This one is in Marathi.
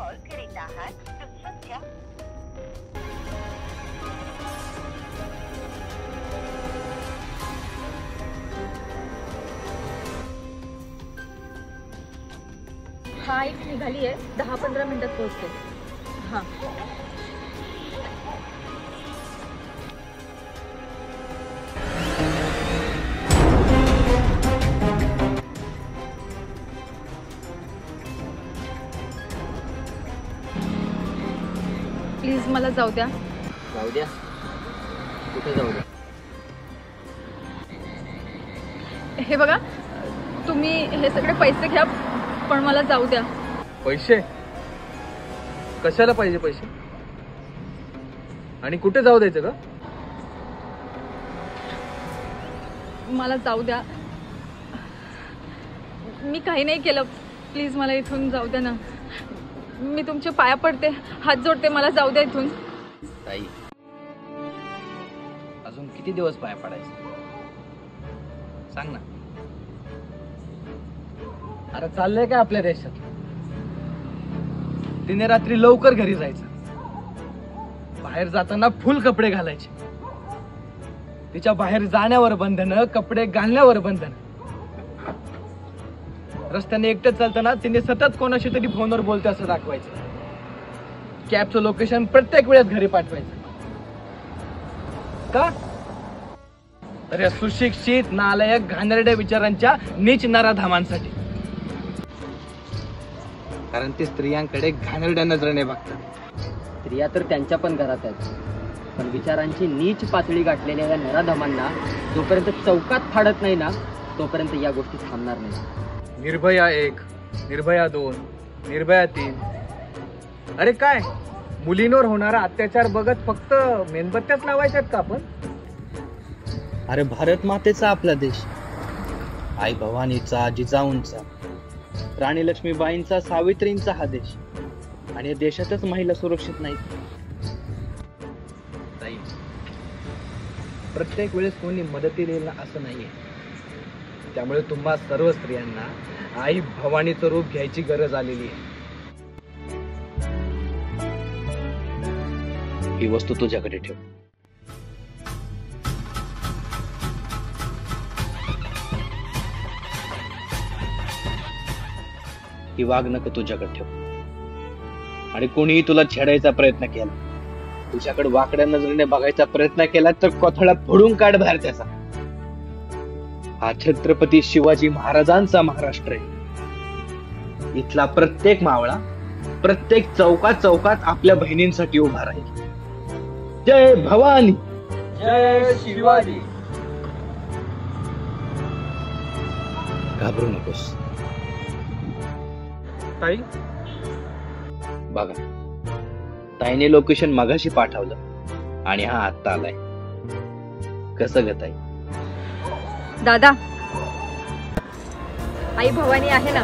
कॉल करीत आहात तो सध्या हा एक निघाली आहे 10-15 मिनिटात पोहोचते. हां प्लीज मला जाऊ द्या. जाऊ द्या? कुठे जाऊ द्या? हे बघा तुम्ही हे सगळे पैसे घ्या पण मला जाऊ द्या. पैसे कशाला पाहिजे पैसे? आणि कुठे जाऊ द्यायचं का? मला जाऊ द्या. मी काही नाही केलं. प्लीज मला इथून जाऊ द्या ना. मी तुमचे पाया पडते, हात जोडते. मला जाऊ द्या इथून. ताई अजून किती दिवस पाया पडायचं सांग ना. अरे चाललंय काय आपल्या देशात? तिने रात्री लवकर घरी जायचं, बाहेर जाताना फुल कपडे घालायचे. तिच्या बाहेर जाण्यावर बंधन, कपडे घालण्यावर बंधन. रस्त्याने एकटं चालताना तिने सतत कोणाशी तरी फोनवर बोलते असं दाखवायचं. कॅबचं लोकेशन प्रत्येक वेळेस घरी पाठवायचं. का? तर या सुशिक्षित नालायक घाणेरड्या विचारांच्या नीच नराधामांसाठी. कारण ते स्त्रियांकडे घाणेरड्या नजरेने बघतात. स्त्रिया तर त्यांच्या पण घरात आहेत, पण विचारांची नीच पातळी गाठलेल्या या नराधमांना जोपर्यंत चौकात फाडत नाही ना तोपर्यंत या गोष्टी थांबणार नाही. निर्भया 1, निर्भया 2, निर्भया 3. अरे काय मुलींवर होणारा अत्याचार बघत फक्त मेणबत्त्याच लावायच्यात का आपण? अरे भारत मातेचा आपला देश, आई भवानीचा, जिजाऊंचा, राणी लक्ष्मीबाईंचा, सावित्रींचा हा देश. आणि या देशातच महिला सुरक्षित नाहीत. प्रत्येक वेळेस कोणी मदतीला येईल असं नाहीये. त्यामुळे तुम्हा सर्व स्त्रियांना आई भवानीचं रूप घ्यायची गरज आलेली आहे. ही वस्तू तुझ्याकडे ठेव. ही वाघनख तुझ्याकडे ठेव. आणि कोणीही तुला छेडायचा प्रयत्न केला, तुझ्याकडे वाकड्या नजरेने बघायचा प्रयत्न केला तर कोथळा फोडून काढ बाहेर त्याचा. हा छत्रपती शिवाजी महाराजांचा महाराष्ट्र आहे. इथला प्रत्येक मावळा प्रत्येक चौकात चौकात आपल्या बहिणींसाठी उभा राहील. जय भवानी, जय शिवाजी. घाबरू नकोस. ताई बघा ताईने लोकेशन मगाशी पाठवलं आणि हा आत्ता आलाय. कसं ग ताई? दादा आई भवानी आहे ना.